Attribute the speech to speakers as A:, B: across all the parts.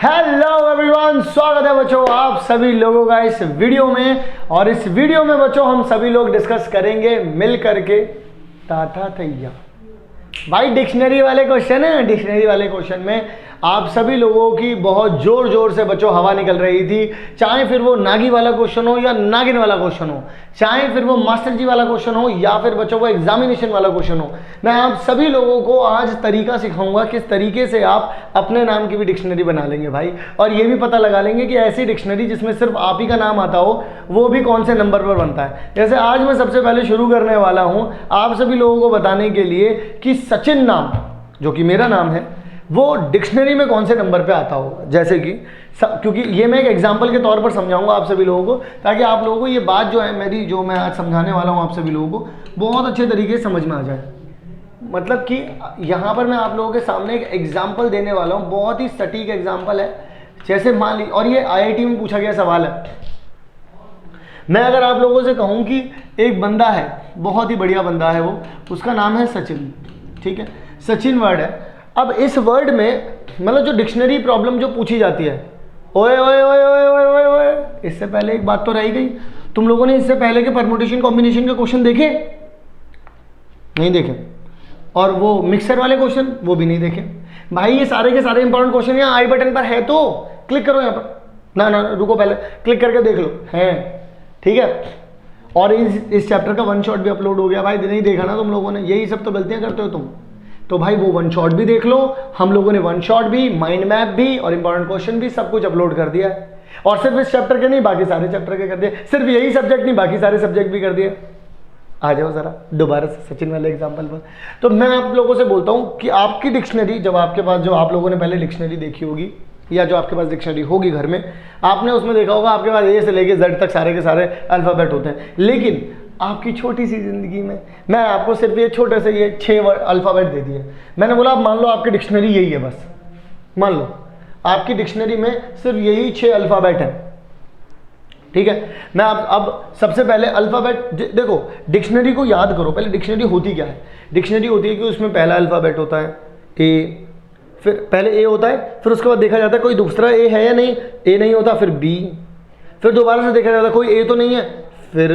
A: Hello everyone, स्वागत है बच्चों आप सभी लोगों का इस वीडियो में। और इस वीडियो में बच्चों हम सभी लोग डिस्कस करेंगे मिल करके टाटा थैया। भाई डिक्शनरी वाले क्वेश्चन है। डिक्शनरी वाले क्वेश्चन में आप सभी लोगों की बहुत जोर जोर से बच्चों हवा निकल रही थी, चाहे फिर वो नागी वाला क्वेश्चन हो या नागिन वाला क्वेश्चन हो, चाहे फिर वो मास्टर जी वाला क्वेश्चन हो या फिर बच्चों वो एग्जामिनेशन वाला क्वेश्चन हो। मैं आप सभी लोगों को आज तरीका सिखाऊंगा किस तरीके से आप अपने नाम की भी डिक्शनरी बना लेंगे भाई, और ये भी पता लगा लेंगे कि ऐसी डिक्शनरी जिसमें सिर्फ आप ही का नाम आता हो वो भी कौन से नंबर पर बनता है। जैसे आज मैं सबसे पहले शुरू करने वाला हूँ आप सभी लोगों को बताने के लिए कि सचिन नाम, जो कि मेरा नाम है, वो डिक्शनरी में कौन से नंबर पे आता होगा। जैसे कि क्योंकि ये मैं एक एग्जांपल के तौर पर समझाऊंगा आप सभी लोगों को, ताकि आप लोगों को ये बात जो है मेरी, जो मैं आज समझाने वाला हूँ आप सभी लोगों को, बहुत अच्छे तरीके से समझ में आ जाए। मतलब कि यहाँ पर मैं आप लोगों के सामने एक एग्जाम्पल देने वाला हूँ, बहुत ही सटीक एग्जाम्पल है। जैसे मान ली, और ये IIT में पूछा गया सवाल है। मैं अगर आप लोगों से कहूँ कि एक बंदा है, बहुत ही बढ़िया बंदा है वो, उसका नाम है सचिन, ठीक है, सचिन वर्ड है। अब इस वर्ड में मतलब जो डिक्शनरी प्रॉब्लम जो पूछी जाती है, ओए ओए ओए ओए ओए ओए ओए, इससे पहले एक बात तो रह गई, तुम लोगों ने इससे पहले के परमुटेशन कॉम्बिनेशन के क्वेश्चन देखे? नहीं देखे। और वो मिक्सर वाले क्वेश्चन वो भी नहीं देखे। भाई ये सारे के सारे इंपॉर्टेंट क्वेश्चन यहाँ आई बटन पर है, तो क्लिक करो यहाँ पर। ना ना रुको, पहले क्लिक करके देख लो, है ठीक है। और इस चैप्टर का वन शॉट भी अपलोड हो गया भाई, नहीं देखा ना तुम लोगों ने, यही सब तो गलतियाँ करते हो तुम। तो भाई वो वन शॉट भी देख लो, हम लोगों ने वन शॉट भी, माइंड मैप भी और इंपॉर्टेंट क्वेश्चन भी सब कुछ अपलोड कर दिया है। और सिर्फ इस चैप्टर के नहीं, बाकी सारे चैप्टर के कर दिए। सिर्फ यही सब्जेक्ट नहीं, बाकी सारे सब्जेक्ट भी कर दिए। आ जाओ जरा दोबारा से सचिन वाले एग्जाम्पल पर। तो मैं आप लोगों से बोलता हूँ कि आपकी डिक्शनरी, जब आपके पास, जो आप लोगों ने पहले डिक्शनरी देखी होगी या जो आपके पास डिक्शनरी होगी घर में, आपने उसमें देखा होगा आपके पास A से लेके Z तक सारे के सारे अल्फ़ाबेट होते हैं। लेकिन आपकी छोटी सी ज़िंदगी में मैं आपको सिर्फ ये छोटे से ये 6 अल्फ़ाबेट दे दिए। मैंने बोला आप मान लो आपकी डिक्शनरी यही है, बस मान लो आपकी डिक्शनरी में सिर्फ यही 6 अल्फ़ाबेट हैं, ठीक है। मैं अब सबसे पहले अल्फ़ाबेट देखो, डिक्शनरी को याद करो। पहले डिक्शनरी होती क्या है? डिक्शनरी होती है कि उसमें पहला अल्फ़ाबेट होता है A, फिर पहले A होता है, फिर उसके बाद देखा जाता है कोई दूसरा A है या नहीं, A नहीं होता, फिर B, फिर दोबारा से देखा जाता है कोई A तो नहीं है, फिर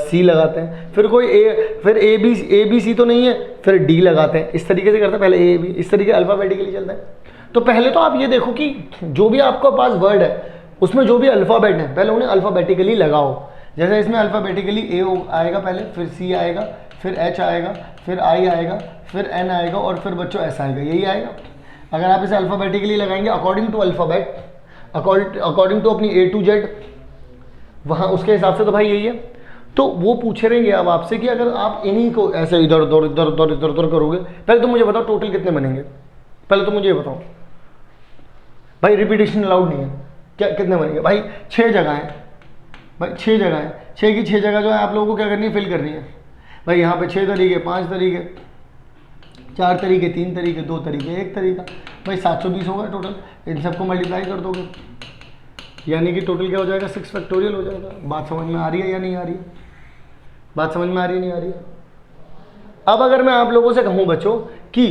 A: C लगाते हैं, फिर कोई फिर A B C तो नहीं है, फिर D लगाते हैं। इस तरीके से करते हैं, पहले A B, इस तरीके अल्फ़ाबेटिकली चलता है। तो पहले तो आप ये देखो कि जो भी आपके पास वर्ड है उसमें जो भी अल्फ़ाबेट है पहले उन्हें अल्फ़ाबेटिकली लगाओ। जैसे इसमें अल्फ़ाबेटिकली A आएगा पहले, फिर C आएगा, फिर H आएगा, फिर I आएगा, फिर N आएगा और फिर बच्चों S आएगा, यही आएगा। अगर आप इसे अल्फ़ाबेटिकली लगाएंगे according to alphabet, according to अपनी A to Z, वहाँ उसके हिसाब से तो भाई यही है। तो वो पूछ रहेंगे अब आपसे कि अगर आप इन्हीं को ऐसे इधर उधर इधर उधर इधर उधर करोगे, पहले तो मुझे बताओ टोटल कितने बनेंगे। पहले तो मुझे ये बताओ भाई, रिपीटेशन अलाउड नहीं है, क्या कितने बनेंगे भाई? 6 जगह हैं भाई, 6 जगह हैं। 6 की 6 जगह जो है आप लोगों को क्या करनी है, फिल करनी है भाई। यहाँ पे 6 तरीके, 5 तरीके, 4 तरीके, 3 तरीके, 2 तरीके, 1 तरीका, भाई 720 होगा टोटल। इन सबको मल्टीप्लाई कर दोगे, यानी कि टोटल क्या हो जाएगा, 6 फैक्टोरियल हो जाएगा। बात समझ में आ रही है या नहीं आ रही है? बात समझ में आ रही है नहीं आ रही है? अब अगर मैं आप लोगों से कहूँ बच्चों कि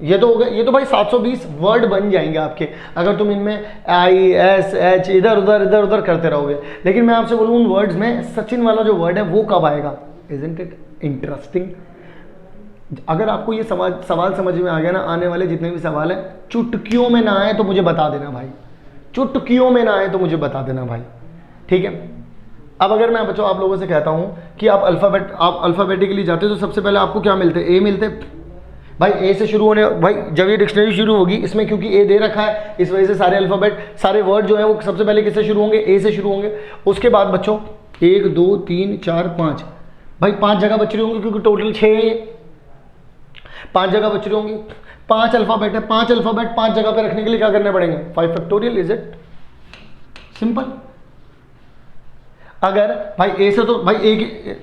A: ये तो हो गया, ये तो भाई 720 वर्ड बन जाएंगे आपके अगर तुम इनमें I S H इधर उधर करते रहोगे। लेकिन मैं आपसे बोलूँ उन वर्ड्स में सचिन वाला जो वर्ड है वो कब आएगा? Isn't it interesting? अगर आपको ये सवाल समझ में आ गया ना, आने वाले जितने भी सवाल हैं चुटकियों में ना आए तो मुझे बता देना भाई, चुटकियों में ना आए तो मुझे बता देना भाई, ठीक है। अब अगर मैं बच्चों आप लोगों से कहता हूँ कि आप अल्फ़ाबेटिकली जाते तो सबसे पहले आपको क्या मिलते? A मिलते भाई। A से शुरू होने, भाई जब ये डिक्शनरी शुरू होगी इसमें क्योंकि A दे रखा है, इस वजह से सारे अल्फ़ाबेट, सारे वर्ड जो हैं वो सबसे पहले किससे शुरू होंगे? A से शुरू होंगे। उसके बाद बच्चों 1 2 3 4 5, भाई 5 जगह बच रही होंगी क्योंकि टोटल 6 है, 5 जगह बच रही होंगी। 5 अल्फ़ाबेट है, 5 अल्फ़ाबेट 5 जगह पे रखने के लिए क्या करने पड़ेंगे? 5 फैक्टोरियल। Is it simple? अगर भाई A से, तो भाई एक,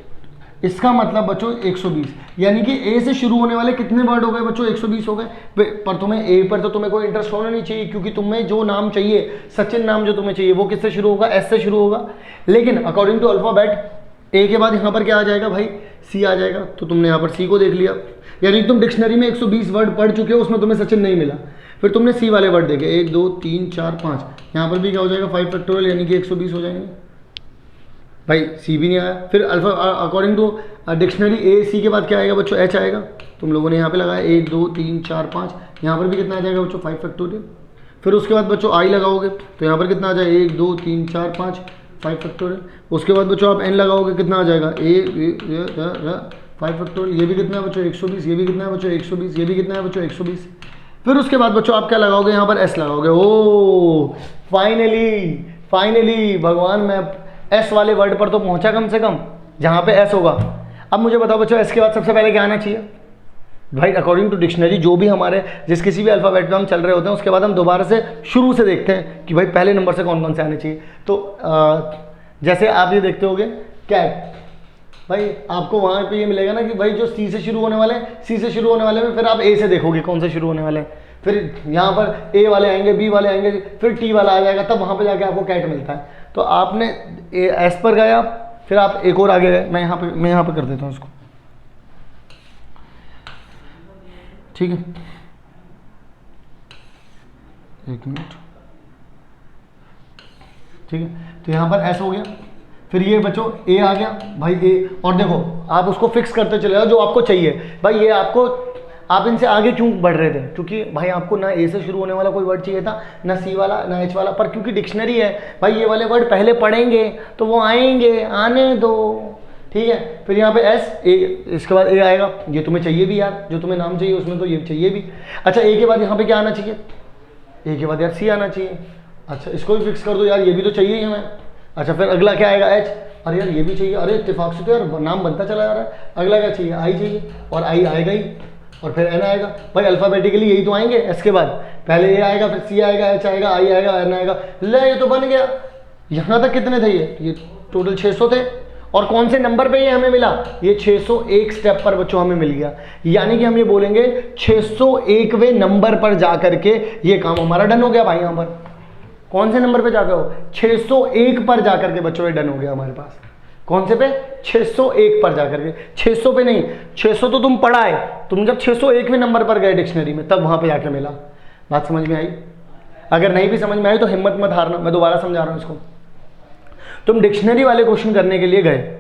A: इसका मतलब बच्चों 120, यानी कि A से शुरू होने वाले कितने वर्ड हो गए बच्चों? 120 हो गए। पर तुम्हें A पर तो तुम्हें कोई इंटरेस्ट होना नहीं चाहिए, क्योंकि तुम्हें जो नाम चाहिए, सचिन नाम जो तुम्हें चाहिए, वो किससे शुरू होगा? S से शुरू होगा। लेकिन अकॉर्डिंग टू अल्फ़ाबेट A के बाद यहाँ पर क्या आ जाएगा भाई? C आ जाएगा। तो तुमने यहाँ पर C को देख लिया, यानी तुम डिक्शनरी में 120 वर्ड पढ़ चुके हो, उसमें तुम्हें सचिन नहीं मिला। फिर तुमने सी वाले वर्ड देखे 1 2 3 4 5, यहाँ पर भी क्या हो जाएगा 5 फैक्टोरियल यानी कि 120 हो जाएंगे। भाई सी भी नहीं आया। फिर अल्फा अकॉर्डिंग टू डिक्शनरी ए सी के बाद क्या आएगा बच्चों, एच आएगा। तुम लोगों ने यहाँ पे लगाया 1 2 3 4 5, यहाँ पर भी कितना आ जाएगा बच्चों 5 फैक्टोरियल। फिर उसके बाद बच्चों आई लगाओगे तो यहाँ पर कितना आ जाएगा 1 2 3 4 5 5 फैक्टोरियल। उसके बाद बच्चों आप एन लगाओगे कितना आ जाएगा 5 फैक्टोरियल। ये भी कितना है बच्चों 120, ये भी कितना है बच्चों 120, ये भी कितना है बच्चों 120। फिर उसके बाद बच्चों आप क्या लगाओगे यहाँ पर एस लगाओगे। ओ फाइनली भगवान मैं एस वाले वर्ड पर तो पहुंचा कम से कम, जहाँ पे एस होगा। अब मुझे बताओ बच्चों एस के बाद सबसे पहले क्या आना चाहिए भाई, अकॉर्डिंग टू डिक्शनरी जो भी हमारे जिस किसी भी अल्फ़ाबेट पे हम चल रहे होते हैं उसके बाद हम दोबारा से शुरू से देखते हैं कि भाई पहले नंबर से कौन कौन से आने चाहिए। तो जैसे आप ये देखते होगे कैट, भाई आपको वहाँ पे ये मिलेगा ना कि भाई जो सी से शुरू होने वाले हैं, सी से शुरू होने वाले में फिर आप ए से देखोगे कौन से शुरू होने वाले हैं, फिर यहाँ पर ए वाले आएंगे, बी वाले आएंगे, फिर टी वाला आ जाएगा, तब वहाँ पे जाके आपको कैट मिलता है। तो आपने एस पर गए आप, फिर आप एक और आगे गए। मैं यहाँ पे कर देता हूँ इसको, ठीक है, एक मिनट, ठीक है। तो यहाँ पर एस हो गया, फिर ये बच्चों ए आ गया भाई ए, और देखो आप उसको फिक्स करते चले जाओ जो आपको चाहिए। भाई ये आपको, आप इनसे आगे क्यों बढ़ रहे थे, क्योंकि भाई आपको ना ए से शुरू होने वाला कोई वर्ड चाहिए था, ना सी वाला, ना एच वाला, पर क्योंकि डिक्शनरी है भाई ये वाले वर्ड पहले पढ़ेंगे तो वो आएंगे, आने दो, ठीक है। फिर यहाँ पे एस ए, इसके बाद ए आएगा, ये तुम्हें चाहिए भी यार, जो तुम्हें नाम चाहिए उसमें तो ये चाहिए भी। अच्छा ए के बाद यहाँ पे क्या आना चाहिए, ए के बाद यार सी आना चाहिए। अच्छा इसको भी फिक्स कर दो यार, ये भी तो चाहिए ही हमें। अच्छा फिर अगला क्या आएगा एच, अरे यार ये भी चाहिए, अरे इत्तेफाक से तो यार नाम बनता चला जा रहा है। अगला क्या चाहिए, आई चाहिए, और आई आएगा ही, और फिर एन आएगा। भाई अल्फ़ाबेटिकली यही तो आएंगे एस के बाद, पहले ए आएगा, फिर सी आएगा, एच आएगा, आई आएगा, एन आएगा। ले ये तो बन गया। यहाँ तक कितने थे ये टोटल 600 थे, और कौन से नंबर पे ये हमें मिला, ये 601 स्टेप पर बच्चों हमें मिल गया। यानी कि हम ये बोलेंगे 601वें नंबर पर जाकर के ये काम हमारा डन हो गया भाई। यहाँ पर कौन से नंबर पे जाकर हो, 601 पर जाकर के बच्चों ये डन हो गया हमारे पास। कौन से पे, 601 पर जाकर के, 600 पे नहीं, 600 तो तुम पढ़ा है, तुम जब 601वें नंबर पर गए डिक्शनरी में तब वहां पे जाके मिला। बात समझ में आई? अगर नहीं भी समझ में आई तो हिम्मत मत हारना, मैं दोबारा समझा रहा हूं इसको। तुम डिक्शनरी वाले क्वेश्चन करने के लिए गए,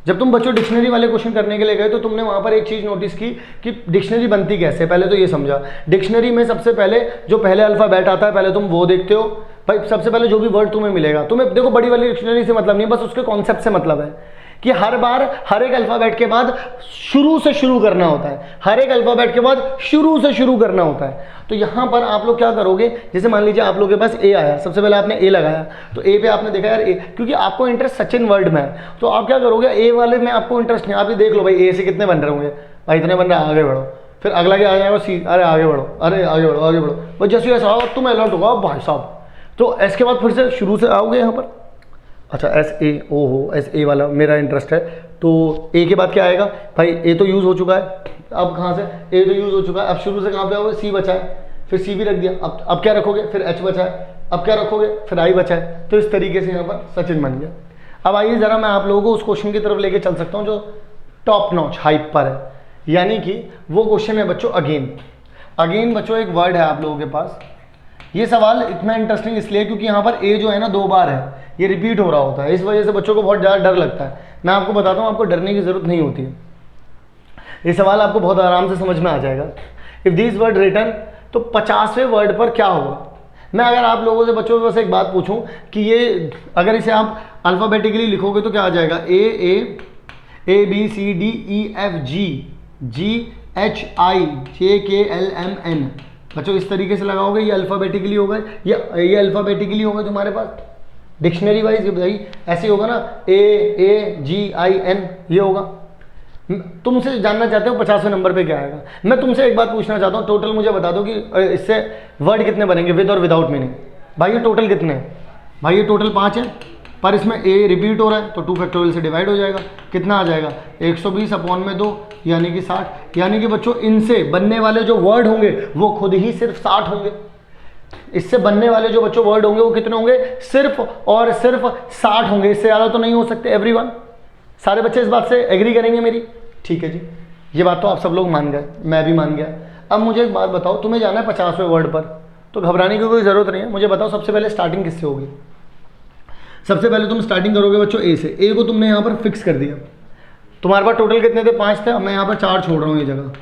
A: जब तुम बच्चों डिक्शनरी वाले क्वेश्चन करने के लिए गए तो तुमने वहां पर एक चीज नोटिस की कि डिक्शनरी बनती कैसे। पहले तो ये समझा, डिक्शनरी में सबसे पहले जो पहले अल्फाबेट आता है पहले तुम वो देखते हो। भाई सबसे पहले जो भी वर्ड तुम्हें मिलेगा, तुम्हें देखो बड़ी वाली डिक्शनरी से मतलब नहीं, बस उसके कॉन्सेप्ट से मतलब है कि हर बार हर एक अल्फाबेट के बाद शुरू से शुरू करना होता है, हर एक अल्फाबेट के बाद शुरू से शुरू करना होता है। तो यहाँ पर आप लोग क्या करोगे, जैसे मान लीजिए आप लोग के पास ए आया, सबसे पहले आपने ए लगाया, तो ए पे आपने देखा यार ए, क्योंकि आपको इंटरेस्ट सचिन वर्ड में है, तो आप क्या करोगे, ए वाले में आपको इंटरेस्ट नहीं, आप ये देख लो भाई ए से कितने बन रहे होंगे, भाई इतने बन रहे हैं, आगे बढ़ो। फिर अगला क्या आ जाएगा सी, अरे आगे बढ़ो, अरे आगे बढ़ो, आगे बढ़ो, बस जैसे ऐसा आओ तुम अलर्ट होगा भाई साहब। तो एस के बाद फिर से शुरू से आओगे यहाँ पर। अच्छा एस ए, ओ हो एस ए वाला मेरा इंटरेस्ट है, तो ए के बाद क्या आएगा भाई, ए तो यूज़ हो चुका है, अब कहाँ से, ए तो यूज़ हो चुका है, अब शुरू से कहाँ पे आओगे, सी बचा है, फिर सी भी रख दिया, अब क्या रखोगे, फिर एच बचा है, अब क्या रखोगे, फिर आई बचा है। तो इस तरीके से यहाँ पर सचिन बन गया। अब आइए ज़रा मैं आप लोगों को उस क्वेश्चन की तरफ लेके चल सकता हूँ जो टॉप नॉच हाइप पर है, यानी कि वो क्वेश्चन है बच्चों अगेन बच्चों एक वर्ड है आप लोगों के पास। ये सवाल इतना इंटरेस्टिंग इसलिए क्योंकि यहाँ पर ए जो है ना 2 बार है, ये रिपीट हो रहा होता है, इस वजह से बच्चों को बहुत ज़्यादा डर लगता है। मैं आपको बताता हूँ, आपको डरने की जरूरत नहीं होती है, ये सवाल आपको बहुत आराम से समझ में आ जाएगा। इफ दिस वर्ड रिटर्न, तो 50वें वर्ड पर क्या होगा। मैं अगर आप लोगों से बच्चों से एक बात पूछूं कि ये अगर इसे आप अल्फ़ाबेटिकली लिखोगे तो क्या आ जाएगा, A B C D E F G H I J K L M N. बच्चों इस तरीके से लगाओगे, ये अल्फ़ाबेटिकली होगा, ये अल्फ़ाबेटिकली होगा तुम्हारे पास डिक्शनरी वाइज, भाई ऐसे होगा ना, ए जी आई एन, ये होगा। तुमसे जानना चाहते हो 50वें नंबर पे क्या आएगा। मैं तुमसे एक बात पूछना चाहता हूँ, टोटल मुझे बता दो कि इससे वर्ड कितने बनेंगे विद और विदाउट मीनिंग। भाई ये टोटल कितने हैं, भाई ये टोटल 5 है, पर इसमें ए रिपीट हो रहा है तो 2 फैक्टोरियल से डिवाइड हो जाएगा, कितना आ जाएगा 120 अपॉन में 2 यानी कि 60। यानी कि बच्चों इनसे बनने वाले जो वर्ड होंगे वो खुद ही सिर्फ 60 होंगे। इससे बनने वाले जो बच्चों वर्ड होंगे वो कितने होंगे, सिर्फ और सिर्फ 60 होंगे, इससे ज़्यादा तो नहीं हो सकते। एवरीवन, सारे बच्चे इस बात से एग्री करेंगे मेरी, ठीक है जी, ये बात तो आप सब लोग मान गए, मैं भी मान गया। अब मुझे एक बात बताओ, तुम्हें जाना है 50वें वर्ड पर, तो घबराने की कोई ज़रूरत नहीं है। मुझे बताओ सबसे पहले स्टार्टिंग किससे होगी। सबसे पहले तुम स्टार्टिंग करोगे बच्चों ए से। ए को तुमने यहाँ पर फिक्स कर दिया। तुम्हारे पास टोटल कितने थे, 5 थे। अब मैं यहाँ पर 4 छोड़ रहा हूँ ये जगह।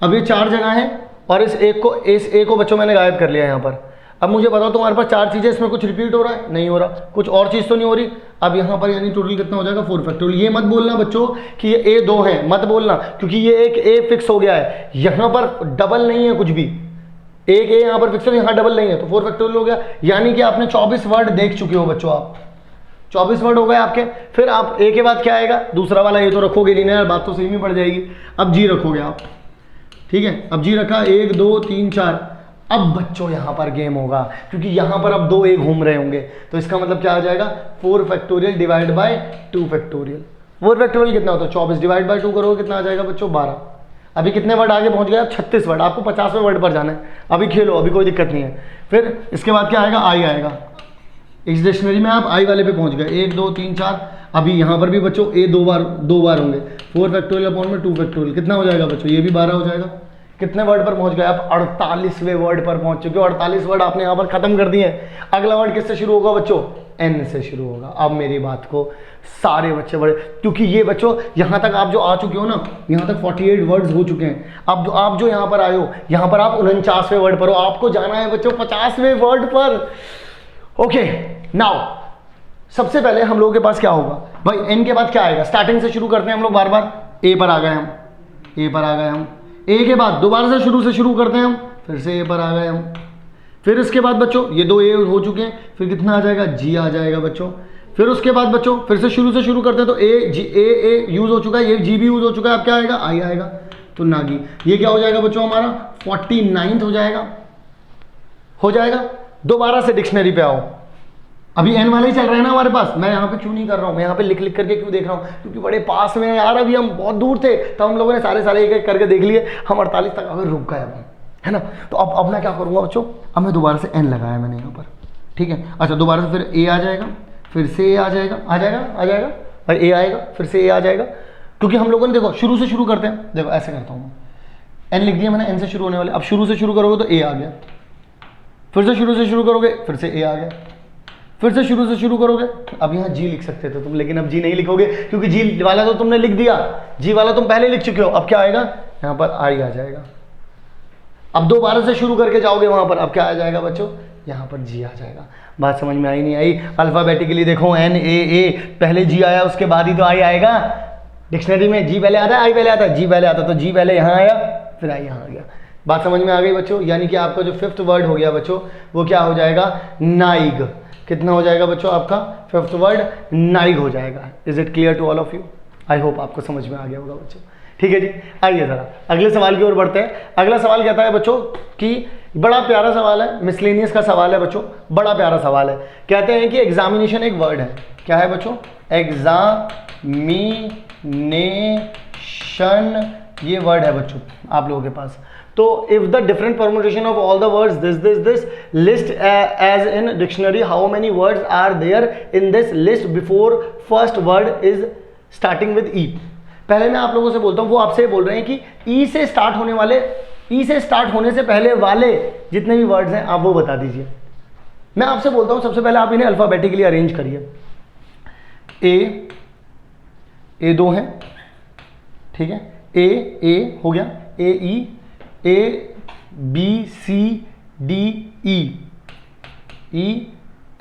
A: अब ये 4 जगह है और इस ए को बच्चों मैंने गायब कर लिया यहाँ पर। अब मुझे बताओ तुम्हारे पास 4 चीज़ें, इसमें कुछ रिपीट हो रहा है, नहीं हो रहा, कुछ और चीज़ तो नहीं हो रही। अब यहाँ पर यानी टोटल कितना हो जाएगा, 4 फैक्टोरियल। ये मत बोलना बच्चों कि ये ए 2 है, मत बोलना, क्योंकि ये एक ए फिक्स हो गया है। यहाँ पर डबल नहीं है कुछ भी, एक ए यहाँ पर फिक्स है, यहाँ डबल नहीं है, तो 4 फैक्टोरियल हो गया। यानी कि आपने 24 वर्ड देख चुके हो बच्चों, आप 24 वर्ड हो गए आपके। फिर आप ए के बाद क्या आएगा, दूसरा वाला ए तो रखोगे नहीं ना यार, बात तो सेम ही पड़ जाएगी। अब जी रखोगे आप, ठीक है। अब जी रखा, 1 2 3 4। अब बच्चों यहाँ पर गेम होगा, क्योंकि यहाँ पर अब 2 ए घूम रहे होंगे, तो इसका मतलब क्या आ जाएगा, 4 factorial divide by 2 factorial. 4 factorial कितना होता है, 24 डिवाइड बाय 2 करोगे कितना आ जाएगा बच्चों, 12। अभी कितने वर्ड आगे पहुँच गए आप, 36 वर्ड। आपको 50वें वर्ड पर जाना है, अभी खेलो, अभी कोई दिक्कत नहीं है। फिर इसके बाद क्या आएगा, आई आएगा। इस डिक्शनरी में आप आई वाले पे पहुंच गए, 1 2 3 4। अभी यहाँ पर भी बच्चों ए 2 बार होंगे। 4 फैक्टोरियल अपॉन में 2 फैक्टोरियल कितना हो जाएगा बच्चों, ये भी 12 हो जाएगा। कितने वर्ड पर पहुंच गए आप, 48वें वर्ड पर पहुंच चुके हो। 48 वर्ड आपने यहाँ पर खत्म कर दिए। अगला वर्ड किससे शुरू होगा बच्चों, एन से शुरू होगा। अब मेरी बात को सारे बच्चे बड़े, क्योंकि ये बच्चों यहाँ तक आप जो आ चुके हो ना, यहाँ तक 48 वर्ड्स हो चुके हैं। अब आप जो यहाँ पर आए हो, यहाँ पर आप 49वें वर्ड पर हो, आपको जाना है बच्चों 50वें वर्ड पर। ओके नाउ सबसे पहले हम लोगों के पास क्या होगा भाई, एन के बाद क्या आएगा, स्टार्टिंग से शुरू करते हैं हम लोग बार बार। ए पर आ गए हम, ए पर आ गए हम। ए के बाद दोबारा से शुरू करते हैं हम, फिर से ए पर आ गए हम। फिर इसके बाद बच्चों ये 2 ए हो चुके हैं, फिर कितना आ जाएगा, जी आ जाएगा बच्चों। फिर उसके बाद बच्चों फिर से शुरू करते हैं, तो ए यूज हो चुका है, ये जी भी यूज हो चुका है। अब क्या आएगा, आई आएगा, तो नागी। ये क्या हो जाएगा बच्चों, हमारा 49th हो जाएगा। दोबारा से डिक्शनरी पे आओ। अभी एन वाले ही चल रहे हैं ना हमारे पास। मैं यहाँ पे क्यों नहीं कर रहा हूँ, मैं यहाँ पे लिख करके क्यों देख रहा हूँ, क्योंकि बड़े पास में यार। अभी हम बहुत दूर थे, तब हम लोगों ने सारे एक करके देख लिए। हम 48 तक अगर रुक गए अब, है ना। तो अब मैं क्या करूँगा बच्चों, अब मैं दोबारा से एन लगाया मैंने यहाँ पर, ठीक है। अच्छा दोबारा से फिर ए आ जाएगा, फिर से ए आ जाएगा और ए आएगा, फिर से ए आ जाएगा। क्योंकि हम लोगों ने देखो शुरू से शुरू करते हैं। देखो ऐसे करता हूँ, एन लिख दिया मैंने, एन से शुरू होने वाले। अब शुरू से शुरू करोगे तो ए आ गया, फिर से शुरू करोगे, फिर से ए आ गया, फिर से शुरू करोगे। अब यहाँ जी लिख सकते थे तुम, लेकिन अब जी नहीं लिखोगे, क्योंकि जी वाला तो तुमने लिख दिया, जी वाला तुम पहले लिख चुके हो। अब क्या आएगा, यहाँ पर आई आ जाएगा। अब दोबारा से शुरू करके जाओगे वहां पर, अब क्या आ जाएगा बच्चों, यहाँ पर जी आ जाएगा। बात समझ में आई नहीं आई, अल्फाबेटिकली देखो, एन ए पहले जी आया, उसके बाद ही तो आई आएगा। डिक्शनरी में जी पहले आता है, आई पहले आता है, जी पहले आता, तो जी पहले यहाँ आया, फिर आई यहाँ आ गया। बात समझ में आ गई बच्चों। यानी कि आपका जो 5th वर्ड हो गया बच्चों, वो क्या हो जाएगा, नाइग। कितना हो जाएगा बच्चों आपका 5th वर्ड, नाइग हो जाएगा। Is it clear to all of you? I hope आपको समझ में आ गया होगा बच्चों। ठीक है जी, आइए जरा अगले सवाल की ओर बढ़ते हैं। अगला सवाल कहता है बच्चों कि बड़ा प्यारा सवाल है, मिसलेनियस का सवाल है बच्चों, बड़ा प्यारा सवाल है। कहते हैं कि एग्जामिनेशन एक वर्ड है। क्या है बच्चों, एग्जामिनेशन ये वर्ड है बच्चों आप लोगों के पास। तो if the different permutation of all the words this list as in dictionary, how many words are there in this list before first word is starting with E. पहले मैं आप लोगों से बोलता हूं, वो आपसे बोल रहे हैं कि ई से स्टार्ट होने वाले, ई से स्टार्ट होने से पहले वाले जितने भी वर्ड्स हैं आप वो बता दीजिए। मैं आपसे बोलता हूं सबसे पहले आप इन्हें अल्फाबेटिकली अरेंज करिए। ए 2 है, ठीक है, ए हो गया, A B C D E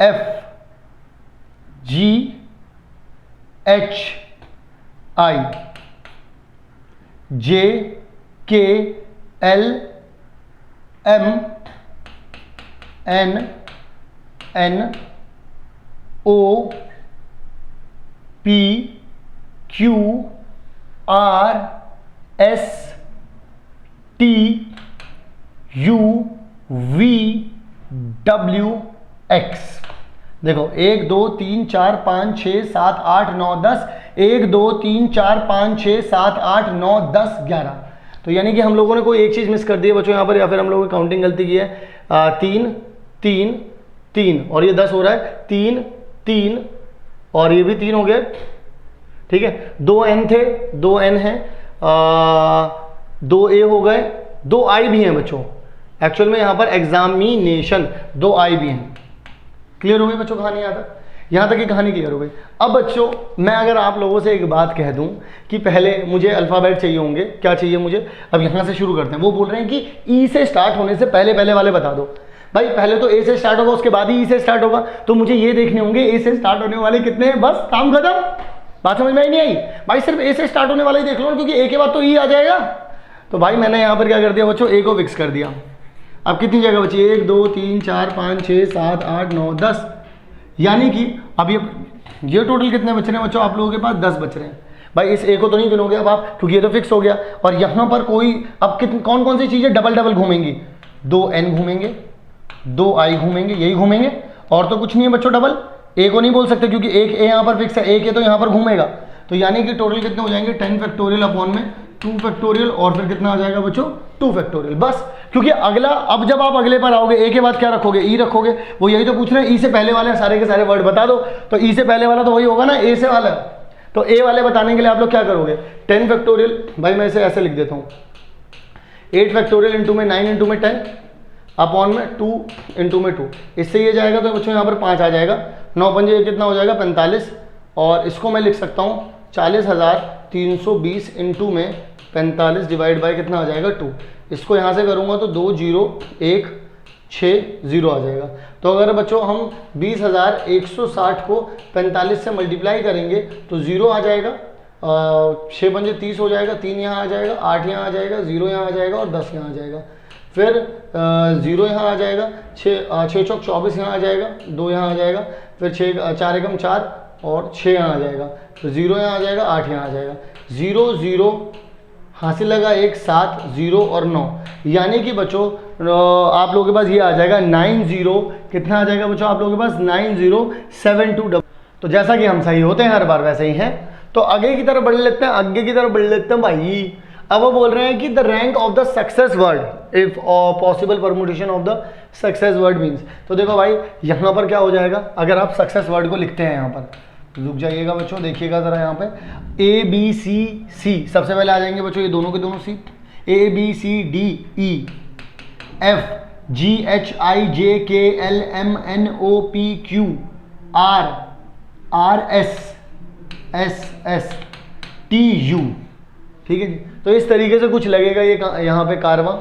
A: F G H I J K L M N O P Q R S T U V W X. देखो 1 2 3 4 5 6 7 8 9 10, 1 2 3 4 5 6 7 8 9 10 11। तो यानी कि हम लोगों ने कोई एक चीज़ मिस कर दी है बच्चों यहाँ पर, या फिर हम लोगों ने काउंटिंग गलती की है। 3 3 3 और ये 10 हो रहा है, 3 3 और ये भी 3 हो गए, ठीक है। 2 एन थे, 2 एन है, 2 ए हो गए, 2 आई भी हैं बच्चों, एक्चुअल में यहाँ पर एग्जामिनेशन 2 आई भी हैं। क्लियर हो गई बच्चों कहानी? यहाँ तक की कहानी क्लियर हो गई। अब बच्चों मैं अगर आप लोगों से एक बात कह दूं कि पहले मुझे अल्फ़ाबेट चाहिए होंगे, क्या चाहिए मुझे? अब यहाँ से शुरू करते हैं। वो बोल रहे हैं कि ई से स्टार्ट होने से पहले पहले वाले बता दो। भाई पहले तो ए से स्टार्ट होगा, उसके बाद ही ई से स्टार्ट होगा, तो मुझे ये देखने होंगे ए से स्टार्ट होने वाले कितने हैं, बस काम खत्म। बात समझ में ही नहीं आई भाई, सिर्फ ए से स्टार्ट होने वाले ही देख लो, क्योंकि ए के बाद तो ई आ जाएगा। तो भाई मैंने यहाँ पर क्या कर दिया बच्चों, ए को फिक्स कर दिया। अब कितनी जगह बची? 1 2 3 4 5 6 7 8 9 10, यानी कि अब ये टोटल कितने बच रहे हैं बच्चों आप लोगों के पास? 10 बच रहे हैं। भाई इस ए को तो नहीं गिनोगे अब आप, क्योंकि ये तो फिक्स हो गया। और यहाँ पर कोई अब कौन कौन सी चीज़ें डबल डबल घूमेंगी? 2 एन घूमेंगे, 2 आई घूमेंगे, यही घूमेंगे, और तो कुछ नहीं है बच्चों डबल। ए को नहीं बोल सकते क्योंकि एक ए यहाँ पर फिक्स है, एक ए तो यहाँ पर घूमेगा। तो यानी कि टोटल कितने हो जाएंगे? 10 फैक्टोरियल अपॉन में 2 फैक्टोरियल, और फिर कितना आ जाएगा बच्चों? 2 फैक्टोरियल। बस, क्योंकि अगला, अब जब आप अगले पर आओगे ए के बाद क्या रखोगे? ई रखोगे। वो यही तो पूछ रहे हैं, ई से पहले वाले सारे के सारे वर्ड बता दो। तो ई से पहले वाला तो वही होगा ना, ए से वाला। तो ए वाले बताने के लिए आप लोग क्या करोगे? 10 फैक्टोरियल, भाई मैं इसे ऐसे लिख देता हूँ, 8 फैक्टोरियल इंटू में 9 इंटू में 10 अपॉन में 2 इंटू में 2। इससे ये जाएगा तो बच्चों यहाँ पर 5 आ जाएगा। 9 पंजे कितना हो जाएगा? 45। और इसको मैं लिख सकता हूँ 40,320 इंटू में 45 डिवाइड बाई कितना आ जाएगा? 2। इसको यहाँ से करूँगा तो 2 0 1 6 0 आ जाएगा। तो अगर बच्चों हम 20,160 को 45 से मल्टीप्लाई करेंगे तो 0 आ जाएगा, 6 पंजे 30 हो जाएगा, 3 यहाँ आ जाएगा, 8 यहाँ आ जाएगा, 0 यहाँ आ जाएगा और 10 यहाँ आ जाएगा। फिर 0 यहाँ आ जाएगा, 6 चौक 24 यहाँ आ जाएगा, 2 यहाँ आ जाएगा, फिर 4 एकम 4 और 6 यहाँ आ जाएगा, तो 0 यहाँ आ जाएगा, 8 यहाँ आ जाएगा। 0 0 हासिल लगा 1 7 0 और 9, यानी कि बच्चों आप लोगों के पास ये आ जाएगा 90, कितना आ जाएगा बच्चों आप लोगों के पास? 9072। तो जैसा कि हम सही होते हैं हर बार वैसे ही हैं। तो आगे की तरफ बढ़ लेते हैं, आगे की तरफ बढ़ लेते हैं भाई। अब वो बोल रहे हैं कि the rank of the success word if possible permutation of the success word means. तो देखो भाई यहाँ पर क्या हो जाएगा, अगर आप सक्सेस वर्ड को लिखते हैं यहाँ पर, रुक जाइएगा बच्चों, देखिएगा ज़रा यहाँ पे A B C C सबसे पहले आ जाएंगे बच्चों, ये दोनों के दोनों C, A B C D E F G H I J K L M N O P Q R R S S S T U, ठीक है जी। तो इस तरीके से कुछ लगेगा ये यहाँ पे कारवां।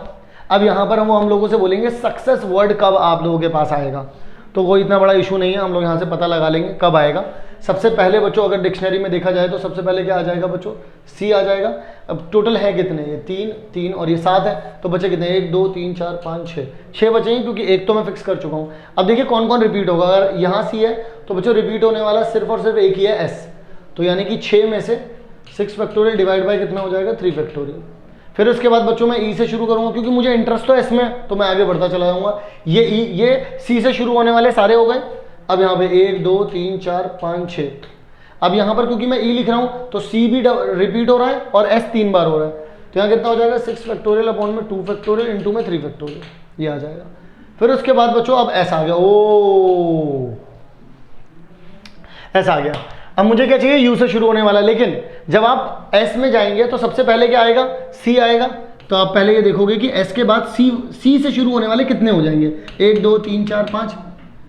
A: अब यहाँ पर हम लोगों से बोलेंगे सक्सेस वर्ड कब आप लोगों के पास आएगा, तो कोई इतना बड़ा इशू नहीं है, हम लोग यहाँ से पता लगा लेंगे कब आएगा। सबसे पहले बच्चों अगर डिक्शनरी में देखा जाए तो सबसे पहले क्या आ जाएगा बच्चों? सी आ जाएगा। अब टोटल है कितने? ये 3 3 और ये 7 है, तो बचे कितने? 1 2 3 4 5 6 बचेंगे, क्योंकि एक तो मैं फिक्स कर चुका हूँ। अब देखिए कौन कौन रिपीट होगा। अगर यहाँ सी है तो बच्चों रिपीट होने वाला सिर्फ और सिर्फ एक ही है, एस। तो यानी कि 6 में से 6 फैक्टोरियल डिवाइड बाई कितना हो जाएगा? 3 फैक्टोरियल। फिर उसके बाद बच्चों मैं ई से शुरू करूंगा, क्योंकि मुझे इंटरेस्ट तो इसमें, तो मैं आगे बढ़ता चला जाऊंगा। ये ई, ये सी से शुरू होने वाले सारे हो गए। अब यहाँ पे 1 2 3 4 5 6। अब यहाँ पर क्योंकि मैं ई लिख रहा हूँ तो सी भी रिपीट हो रहा है और एस 3 बार हो रहा है, तो यहाँ कितना हो जाएगा? 6 फैक्टोरियल अपॉन में 2 फैक्टोरियल इंटू में 3 फैक्टोरियल, ये आ जाएगा। फिर उसके बाद बच्चों अब एस आ गया, ओ एस आ गया। अब मुझे क्या चाहिए? यू से शुरू होने वाला। लेकिन जब आप एस में जाएंगे तो सबसे पहले क्या आएगा? सी आएगा। तो आप पहले ये देखोगे कि एस के बाद सी से शुरू होने वाले कितने हो जाएंगे? 1 2 3 4 5,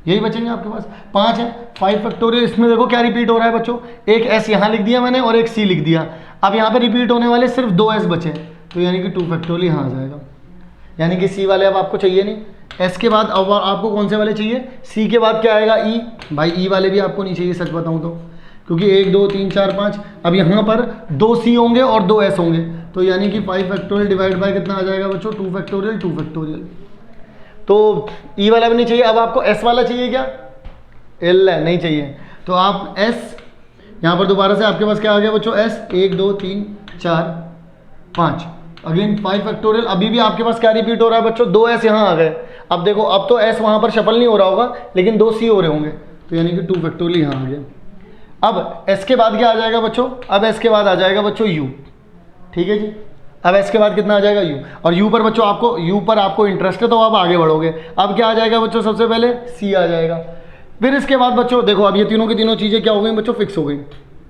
A: यही बचेंगे आपके पास, 5 है। 5 फैक्टोरियल, इसमें देखो क्या रिपीट हो रहा है बच्चों? एक एस यहाँ लिख दिया मैंने और एक सी लिख दिया। अब यहाँ पे रिपीट होने वाले सिर्फ 2 एस बचे, तो यानी कि 2 फैक्टोरियल यहाँ आ जाएगा। यानी कि सी वाले अब आपको चाहिए नहीं। एस के बाद अब आपको कौन से वाले चाहिए? सी के बाद क्या आएगा? ई। भाई ई वाले भी आपको नहीं चाहिए सच बताऊँ तो, क्योंकि 1 2 3 4 5, अब यहाँ पर 2 सी होंगे और 2 एस होंगे, तो यानी कि 5 फैक्टोरियल डिवाइड बाय कितना आ जाएगा बच्चों? 2 फैक्टोरियल 2 फैक्टोरियल। तो ई वाला भी नहीं चाहिए। अब आपको एस वाला चाहिए क्या? एल नहीं चाहिए, तो आप एस यहाँ पर दोबारा से आपके पास क्या आ गया बच्चों? S 1 2 3 4 5, again 5 factorial. अभी भी आपके पास क्या रिपीट हो रहा है बच्चों? 2 एस यहाँ आ गए। अब देखो अब तो एस वहाँ पर शफल नहीं हो रहा होगा, लेकिन 2 सी हो रहे होंगे, तो यानी कि 2 फैक्टोरियल यहाँ आ गया। अब एस के बाद क्या आ जाएगा बच्चों? अब एस के बाद आ जाएगा बच्चों यू, ठीक है जी। अब एस के बाद कितना आ जाएगा? यू। और यू पर बच्चों आपको, यू पर आपको इंटरेस्ट है तो आप आगे बढ़ोगे। अब क्या आ जाएगा बच्चों? सबसे पहले सी आ जाएगा। फिर इसके बाद बच्चों देखो अब ये तीनों की तीनों चीज़ें क्या हो गई बच्चों? फिक्स हो गई।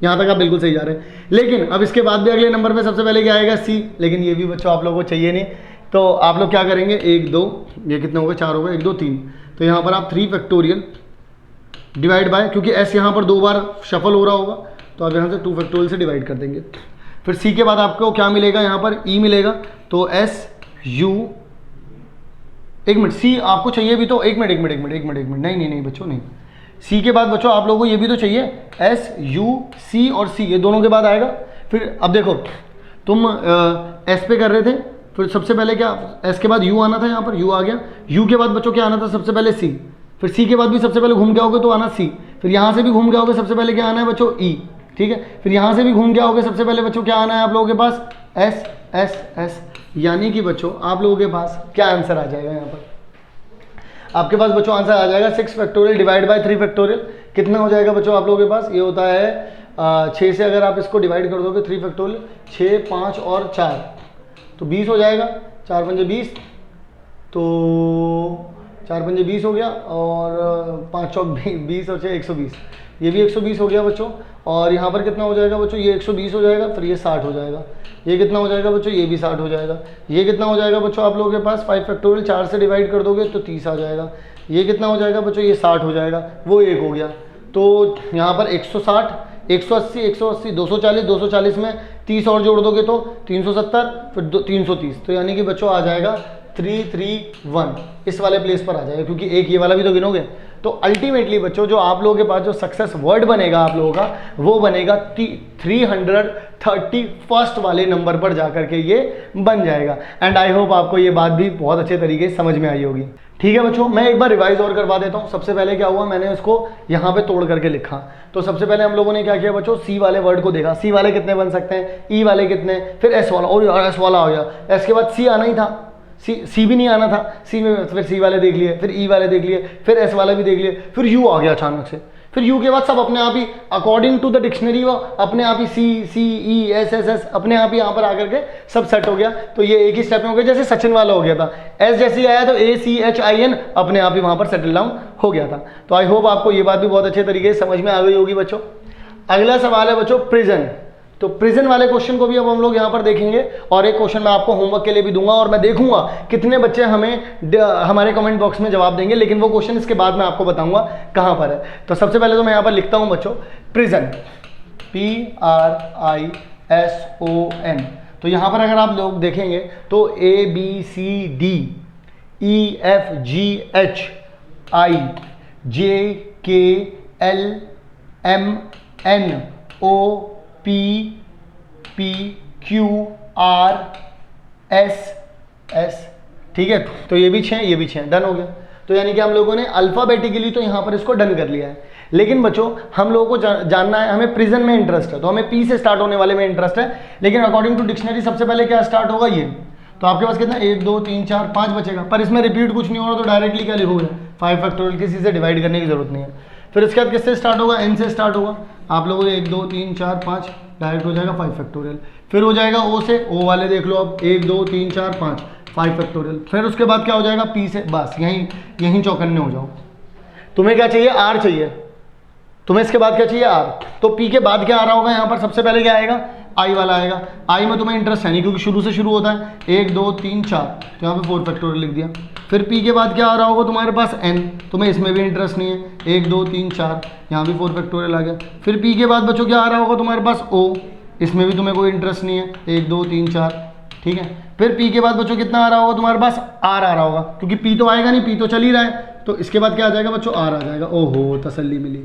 A: यहाँ तक आप बिल्कुल सही जा रहे हैं। लेकिन अब इसके बाद भी अगले नंबर पे सबसे पहले क्या आएगा? सी। लेकिन ये भी बच्चों आप लोगों को चाहिए नहीं, तो आप लोग क्या करेंगे, 1 2, ये कितने हो गए, 4 हो गए, 1 2 3, तो यहाँ पर आप 3 फैक्टोरियल डिवाइड बाय, क्योंकि एस यहाँ पर 2 बार शफल हो रहा होगा तो आप यहाँ से 2 फैक्टोरियल से डिवाइड कर देंगे। फिर सी के बाद आपको क्या मिलेगा, यहाँ पर ई मिलेगा, तो एस यू, एक मिनट, सी आपको चाहिए भी तो, एक मिनट, नहीं बच्चों नहीं, सी के बाद बच्चों आप लोगों को ये भी तो चाहिए, एस यू सी और सी, ये दोनों के बाद आएगा। फिर अब देखो तुम एस पे कर रहे थे, फिर सबसे पहले क्या, एस के बाद यू आना था, यहाँ पर यू आ गया, यू के बाद बच्चों क्या आना था, सबसे पहले सी, फिर सी के बाद भी सबसे पहले घूम के आओगे तो आना सी, फिर यहाँ से भी घूम के आओगे सबसे पहले क्या आना है बच्चों, ई, ठीक है, फिर यहाँ से भी घूम के आओगे सबसे पहले बच्चों क्या आना है आप लोगों के पास, एस एस एस, यानी कि बच्चों आप लोगों के पास क्या आंसर आ जाएगा, यहाँ पर आपके पास बच्चों आंसर आ जाएगा 6 फैक्टोरियल डिवाइड बाय 3 फैक्टोरियल, कितना हो जाएगा बच्चों आप लोगों के पास, ये होता है 6 से अगर आप इसको डिवाइड कर दोगे 3 फैक्टोरियल, 6 5 और 4 तो 20 हो जाएगा, 4 पंजे 20, तो 4 पंजे 20 हो गया, और 5 चौक 20 और 6 120, ये भी 120 हो गया बच्चों, और यहाँ पर कितना हो जाएगा बच्चों, ये 120 हो जाएगा, फिर ये 60 हो जाएगा, ये कितना हो जाएगा बच्चों, ये भी 60 हो जाएगा, ये कितना हो जाएगा बच्चों आप लोगों के पास 5 फैक्टोरियल 4 से डिवाइड कर दोगे तो 30 आ जाएगा, ये कितना हो जाएगा बच्चों, ये 60 हो जाएगा, वो 1 हो गया, तो यहाँ पर 160 180 180 240 240 में 30 और जोड़ दोगे तो 370, फिर 330, तो यानी कि बच्चों आ जाएगा 331, इस वाले प्लेस पर आ जाएगा, क्योंकि एक ये वाला भी तो गिनोगे। तो अल्टीमेटली बच्चों जो आप लोगों के पास जो सक्सेस वर्ड बनेगा आप लोगों का, वो बनेगा 331 वाले नंबर पर जाकर के ये बन जाएगा। एंड आई होप आपको ये बात भी बहुत अच्छे तरीके से समझ में आई होगी। ठीक है बच्चों, मैं एक बार रिवाइज और करवा देता हूँ। सबसे पहले क्या हुआ, मैंने उसको यहाँ पे तोड़ करके लिखा। तो सबसे पहले हम लोगों ने क्या किया बच्चों, सी वाले वर्ड को देखा, सी वाले कितने बन सकते हैं, ई वाले कितने, फिर एस वाला, और एस वाला हो गया, एस के बाद सी आना ही था, सी भी नहीं आना था, सी में फिर सी वाले देख लिए, फिर ई वाले देख लिए, फिर एस वाला भी देख लिए, फिर यू आ गया अचानक से, फिर यू के बाद सब अपने आप ही अकॉर्डिंग टू द डिक्शनरी वो अपने आप ही सी ई एस एस एस अपने आप ही यहाँ पर आकर के सब सेट हो गया। तो ये एक ही स्टेप में हो गया, जैसे सचिन वाला हो गया था, एस जैसे आया तो ACHIN अपने आप ही वहाँ पर सेटल डाउन हो गया था। तो आई होप आपको ये बात भी बहुत अच्छे तरीके से समझ में आ गई होगी बच्चों। अगला सवाल है बच्चों प्रिजन। तो प्रिजन वाले क्वेश्चन को भी अब हम लोग यहाँ पर देखेंगे, और एक क्वेश्चन मैं आपको होमवर्क के लिए भी दूंगा, और मैं देखूंगा कितने बच्चे हमें हमारे कमेंट बॉक्स में जवाब देंगे, लेकिन वो क्वेश्चन इसके बाद मैं आपको बताऊंगा कहाँ पर है। तो सबसे पहले तो मैं यहाँ पर लिखता हूँ बच्चों प्रिजन, PRISON। तो यहाँ पर अगर आप लोग देखेंगे तो ABCDEFGHILMNOPPQRSS, ठीक है। तो ये भी 6, ये भी 6, डन हो गया। तो यानी कि हम लोगों ने अल्फाबेटिकली तो यहाँ पर इसको डन कर लिया है। लेकिन बच्चों हम लोगों को जानना है, हमें प्रिजन में इंटरेस्ट है, तो हमें पी से स्टार्ट होने वाले में इंटरेस्ट है। लेकिन अकॉर्डिंग टू डिक्शनरी सबसे पहले क्या स्टार्ट होगा, ये। तो आपके पास कितना 1 2 3 4 5 बचेगा, पर इसमें रिपीट कुछ नहीं हो रहा, तो डायरेक्टली क्या लिखोगे 5 फैक्टोरियल, किसी से डिवाइड करने की जरूरत नहीं है। फिर इसके बाद किससे स्टार्ट होगा, एन से स्टार्ट होगा। आप लोगों को 1 2 3 4 5 डायरेक्ट हो जाएगा 5 फैक्टोरियल। फिर हो जाएगा ओ से, ओ वाले देख लो अब 1 2 3 4 5 फैक्टोरियल। फिर उसके बाद क्या हो जाएगा पी से, बस यहीं चौकन्ने हो जाओ। तुम्हें क्या चाहिए, आर चाहिए, तुम्हें इसके बाद क्या चाहिए, आर। तो पी के बाद क्या आ रहा होगा यहाँ पर, सबसे पहले क्या आएगा, आई वाला आएगा। आई में तुम्हें इंटरेस्ट है नहीं, क्योंकि शुरू से शुरू होता है 1 2 3 4, तो यहाँ पे 4 फैक्टोरियल लिख दिया। फिर पी के बाद क्या आ रहा होगा तुम्हारे पास, एन, तुम्हें इसमें भी इंटरेस्ट नहीं है, 1 2 3 4, यहाँ भी 4 फैक्टोरियल आ गया। फिर पी के बाद बच्चों क्या आ रहा होगा तुम्हारे पास, ओ, इसमें भी तुम्हें कोई इंटरेस्ट नहीं है, 1 2 3 4, ठीक है। फिर पी के बाद बच्चों कितना आ रहा होगा तुम्हारे पास, आर आ रहा होगा, क्योंकि पी तो आएगा नहीं, पी तो चल ही रहा है। तो इसके बाद क्या आ जाएगा बच्चों, आर आ जाएगा। ओहो, तसल्ली मिली।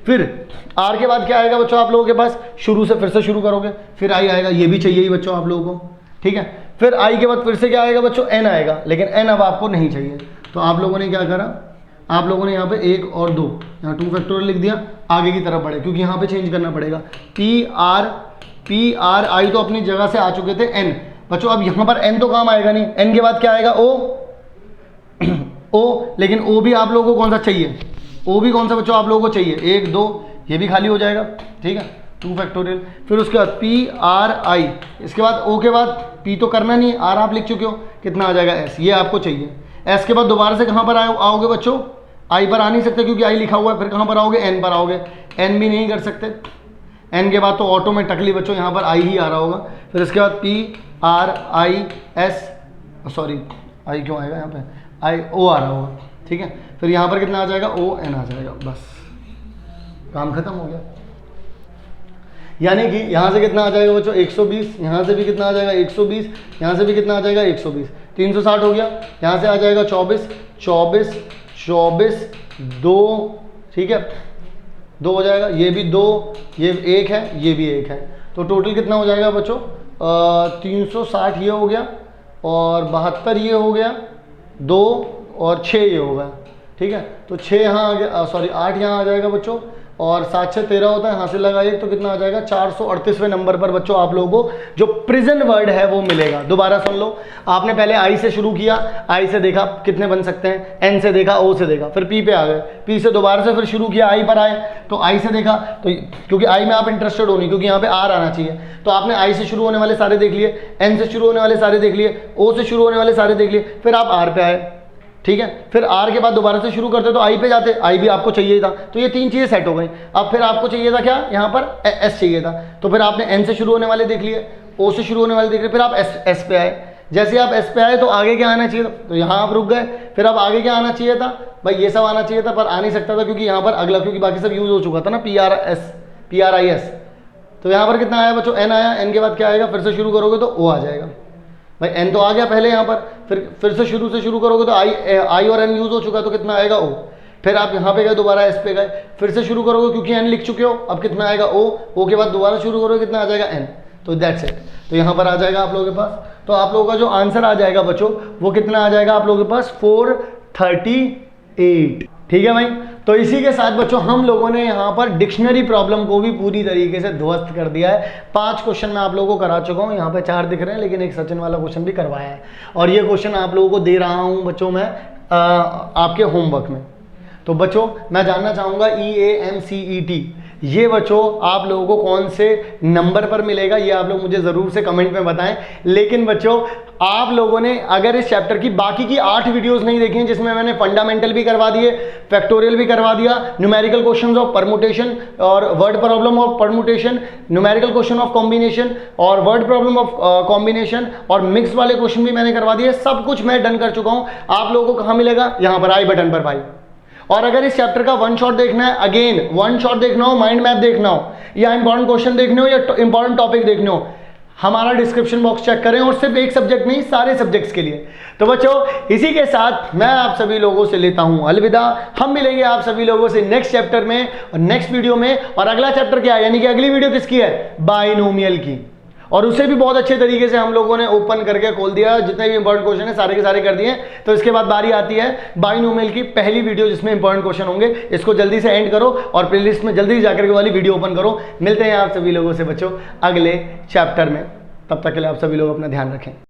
A: फिर आर के बाद क्या आएगा बच्चों आप लोगों के पास, शुरू से फिर से शुरू करोगे, फिर आई आएगा, ये भी चाहिए ही बच्चों आप लोगों को, ठीक है। फिर आई के बाद फिर से क्या आएगा बच्चों, एन आएगा, लेकिन एन अब आपको नहीं चाहिए। तो आप लोगों ने क्या करा, आप लोगों ने यहाँ पे 1 और 2, यहाँ 2 फैक्टोरियल लिख दिया, आगे की तरफ बढ़े, क्योंकि यहाँ पे चेंज करना पड़ेगा। पी आर आई तो अपनी जगह से आ चुके थे, एन बच्चों अब यहाँ पर एन तो काम आएगा नहीं, एन के बाद क्या आएगा, ओ, लेकिन ओ भी आप लोगों को कौन सा चाहिए, ओ भी कौन सा बच्चों आप लोगों को चाहिए, 1 2, ये भी खाली हो जाएगा, ठीक है, 2 फैक्टोरियल। फिर उसके बाद पी आर आई, इसके बाद ओ के बाद पी तो करना नहीं है, आर आप लिख चुके हो, कितना आ जाएगा, एस, ये आपको चाहिए। एस के बाद दोबारा से कहाँ पर आओगे बच्चों, आई पर आ नहीं सकते क्योंकि आई लिखा हुआ है। फिर कहाँ पर आओगे, एन पर आओगे, एन भी नहीं कर सकते, एन के बाद तो ऑटोमेटिकली बच्चों यहाँ पर आई ही आ रहा होगा। फिर इसके बाद P R I S sorry I क्यों आएगा यहाँ पे, आई ओ आ रहा होगा, ठीक है। फिर यहाँ पर कितना आ जाएगा, ओ एन आ जाएगा, बस काम खत्म हो गया। यानी कि यहाँ से कितना आ जाएगा बच्चों 120, यहाँ से भी कितना आ जाएगा 120, यहाँ से भी कितना आ जाएगा 120, 360 हो गया। यहाँ से आ जाएगा 24, 24, 24, 2, ठीक है, 2 हो जाएगा, ये भी 2, ये 1 है, ये भी 1 है, तो टोटल कितना हो जाएगा बच्चों 360 ये हो गया, और 72 ये हो गया, 2 और 6 ये हो गया, ठीक है। तो 6 यहाँ आ गया, सॉरी 8 यहाँ आ जाएगा बच्चों, और 7 6 13 होता है, यहाँ से लगा 1 तो कितना आ जाएगा 438वें नंबर पर बच्चों आप लोगों को जो प्रिजन वर्ड है वो मिलेगा। दोबारा सुन लो, आपने पहले आई से शुरू किया, आई से देखा कितने बन सकते हैं, एन से देखा, ओ से देखा, फिर पी पे आ गए, पी से दोबारा से फिर शुरू किया, आई पर आए, तो आई से देखा, तो क्योंकि आई में आप इंटरेस्टेड हो नहीं, क्योंकि यहाँ पे आर आना चाहिए, तो आपने आई से शुरू होने वाले सारे देख लिए, एन से शुरू होने वाले सारे देख लिए, ओ से शुरू होने वाले सारे देख लिए, फिर आप आर पे आए, ठीक है। फिर आर के बाद दोबारा से शुरू करते तो आई पे जाते, आई भी आपको चाहिए था, तो ये 3 चीज़ें सेट हो गई। अब फिर आपको चाहिए था क्या, यहाँ पर एस चाहिए था, तो फिर आपने एन से शुरू होने वाले देख लिए, ओ से शुरू होने वाले देख लिए, फिर आप एस पे आए। जैसे आप एस पे आए तो आगे क्या आना चाहिए था, तो यहाँ आप रुक गए, फिर अब आगे क्या आना चाहिए था भाई, ये सब आना चाहिए था, पर आ नहीं सकता था क्योंकि यहाँ पर अगला, क्योंकि बाकी सब यूज हो चुका था ना, PRIS, तो यहाँ पर कितना आया बच्चों, एन आया, एन के बाद क्या आएगा, फिर से शुरू करोगे तो ओ आ जाएगा भाई, एन तो आ गया पहले यहाँ पर, फिर से शुरू करोगे तो आई और एन यूज हो चुका, तो कितना आएगा ओ, फिर आप यहाँ पे गए दोबारा एस पे गए, फिर से शुरू करोगे क्योंकि एन लिख चुके हो, अब कितना आएगा ओ के बाद दोबारा शुरू करोगे कितना आ जाएगा एन, तो दैट्स इट। तो यहाँ पर आ जाएगा आप लोगों के पास, तो आप लोगों का जो आंसर आ जाएगा बच्चों वो कितना आ जाएगा आप लोगों के पास 438, ठीक है भाई। तो इसी के साथ बच्चों हम लोगों ने यहाँ पर डिक्शनरी प्रॉब्लम को भी पूरी तरीके से ध्वस्त कर दिया है। 5 क्वेश्चन मैं आप लोगों को करा चुका हूँ, यहाँ पे 4 दिख रहे हैं, लेकिन एक सचिन वाला क्वेश्चन भी करवाया है, और ये क्वेश्चन आप लोगों को दे रहा हूँ बच्चों मैं आपके होमवर्क में। तो बच्चों मैं जानना चाहूँगा EAMCET ये बच्चों आप लोगों को कौन से नंबर पर मिलेगा, ये आप लोग मुझे ज़रूर से कमेंट में बताएं। लेकिन बच्चों आप लोगों ने अगर इस चैप्टर की बाकी की 8 वीडियोस नहीं देखी हैं, जिसमें मैंने फंडामेंटल भी करवा दिए, फैक्टोरियल भी करवा दिया, न्यूमेरिकल क्वेश्चंस ऑफ परमुटेशन और word problem of permutation, numerical question of combination और वर्ड प्रॉब्लम ऑफ कॉम्बिनेशन और मिक्स वाले क्वेश्चन भी मैंने करवा दिए, सब कुछ मैं डन कर चुका हूँ। आप लोगों को कहाँ मिलेगा, यहाँ पर आई बटन पर भाई। और अगर इस चैप्टर का 1 शॉट देखना है, अगेन 1 शॉट देखना हो, माइंड मैप देखना हो, या इंपॉर्टेंट क्वेश्चन देखने हो, या इंपॉर्टेंट टॉपिक देखने हो, हमारा डिस्क्रिप्शन बॉक्स चेक करें, और सिर्फ एक सब्जेक्ट नहीं सारे सब्जेक्ट्स के लिए। तो बच्चों इसी के साथ मैं आप सभी लोगों से लेता हूं अलविदा। हम मिलेंगे आप सभी लोगों से नेक्स्ट चैप्टर में और नेक्स्ट वीडियो में। और अगला चैप्टर क्या है, यानी कि अगली वीडियो किसकी है, बाइनोमियल की, और उसे भी बहुत अच्छे तरीके से हम लोगों ने ओपन करके खोल दिया, जितने भी इंपॉर्टेंट क्वेश्चन है सारे के सारे कर दिए। तो इसके बाद बारी आती है बाइनोमियल की पहली वीडियो, जिसमें इंपॉर्टेंट क्वेश्चन होंगे। इसको जल्दी से एंड करो और प्लेलिस्ट में जल्दी जाकर के वाली वीडियो ओपन करो। मिलते हैं आप सभी लोगों से बच्चों अगले चैप्टर में, तब तक के लिए आप सभी लोग अपना ध्यान रखें।